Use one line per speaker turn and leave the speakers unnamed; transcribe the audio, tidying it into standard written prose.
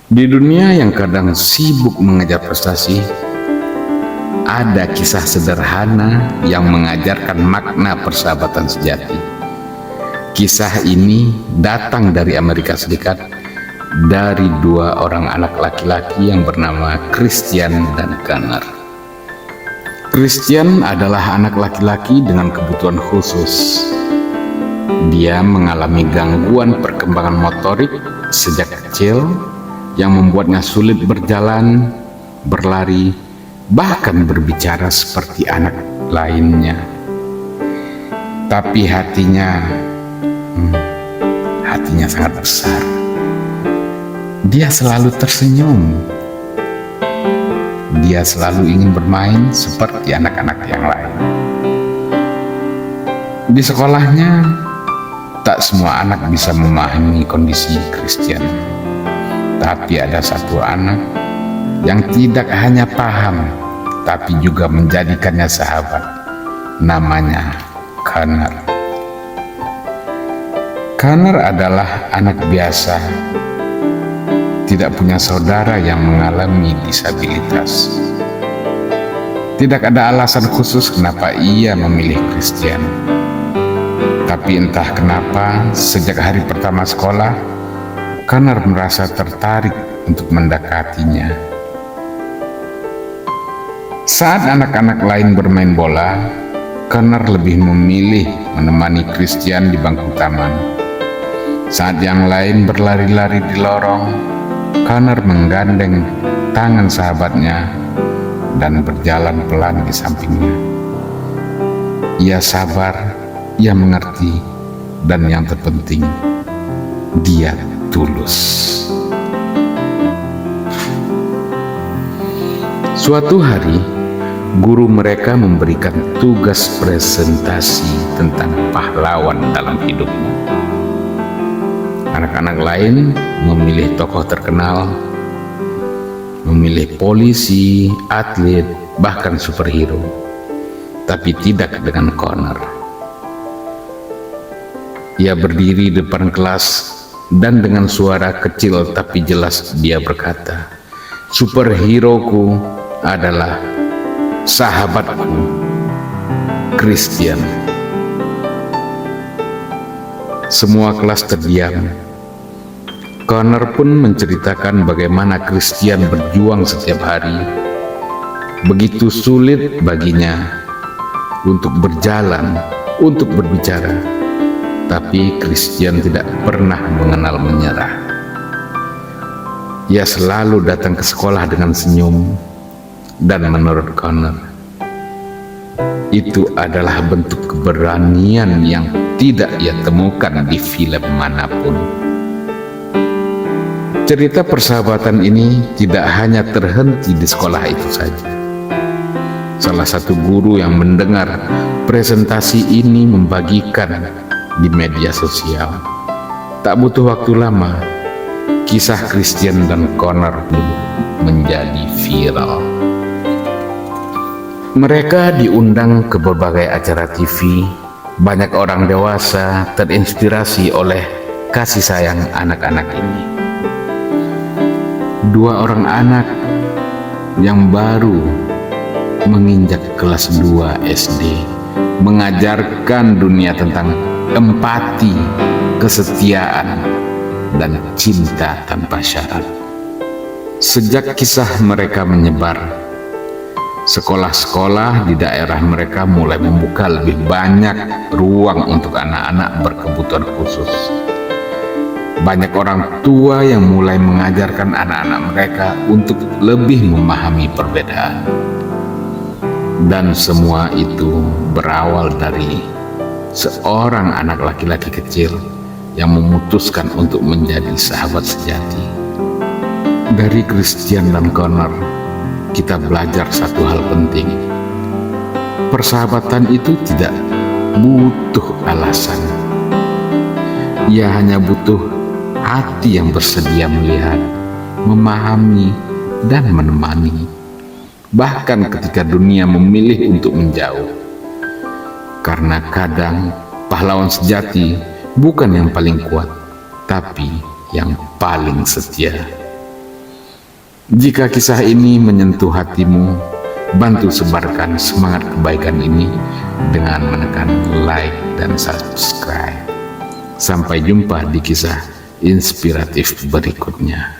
Di dunia yang kadang sibuk mengejar prestasi, ada kisah sederhana yang mengajarkan makna persahabatan sejati. Kisah ini datang dari Amerika Serikat, dari dua orang anak laki-laki yang bernama Christian dan Connor. Christian adalah anak laki-laki dengan kebutuhan khusus. Dia mengalami gangguan perkembangan motorik sejak kecil yang membuatnya sulit berjalan, berlari, bahkan berbicara seperti anak lainnya. Tapi hatinya sangat besar. Dia selalu tersenyum. Dia selalu ingin bermain seperti anak-anak yang lain. Di sekolahnya, tak semua anak bisa memahami kondisi Christian. Tapi ada satu anak yang tidak hanya paham, tapi juga menjadikannya sahabat. Namanya Connor. Connor adalah anak biasa, tidak punya saudara yang mengalami disabilitas. Tidak ada alasan khusus kenapa ia memilih Christian. Tapi entah kenapa, sejak hari pertama sekolah, Connor merasa tertarik untuk mendekatinya. Saat anak-anak lain bermain bola, Connor lebih memilih menemani Christian di bangku taman. Saat yang lain berlari-lari di lorong, Connor menggandeng tangan sahabatnya dan berjalan pelan di sampingnya. Ia sabar, ia mengerti, dan yang terpenting, dia tulus. Suatu hari, guru mereka memberikan tugas presentasi tentang pahlawan dalam hidupnya. Anak-anak lain memilih tokoh terkenal, memilih polisi, atlet, bahkan superhero. Tapi tidak dengan Connor. Ia berdiri di depan kelas dan dengan suara kecil tapi jelas dia berkata, "Superhero-ku adalah sahabatku, Christian." Semua kelas terdiam. Connor pun menceritakan bagaimana Christian berjuang setiap hari. Begitu sulit baginya untuk berjalan, untuk berbicara. Tapi Christian tidak pernah mengenal menyerah. Ia selalu datang ke sekolah dengan senyum, dan menurut Connor, itu adalah bentuk keberanian yang tidak ia temukan di film manapun. Cerita persahabatan ini tidak hanya terhenti di sekolah itu saja. Salah satu guru yang mendengar presentasi ini membagikan di media sosial. Tak butuh waktu lama, kisah Christian dan Connor pun menjadi viral. Mereka diundang ke berbagai acara TV. Banyak orang dewasa terinspirasi oleh kasih sayang anak-anak ini. Dua orang anak yang baru menginjak kelas 2 SD mengajarkan dunia tentang empati, kesetiaan, dan cinta tanpa syarat. Sejak kisah mereka menyebar, sekolah-sekolah di daerah mereka mulai membuka lebih banyak ruang untuk anak-anak berkebutuhan khusus. Banyak orang tua yang mulai mengajarkan anak-anak mereka untuk lebih memahami perbedaan. Dan semua itu berawal dari seorang anak laki-laki kecil yang memutuskan untuk menjadi sahabat sejati. Dari Christian dan Connor, kita belajar satu hal penting. Persahabatan itu tidak butuh alasan. Ia hanya butuh hati yang bersedia melihat, memahami, dan menemani. Bahkan ketika dunia memilih untuk menjauh. Karena kadang pahlawan sejati bukan yang paling kuat, tapi yang paling setia. Jika kisah ini menyentuh hatimu, bantu sebarkan semangat kebaikan ini dengan menekan like dan subscribe. Sampai jumpa di kisah inspiratif berikutnya.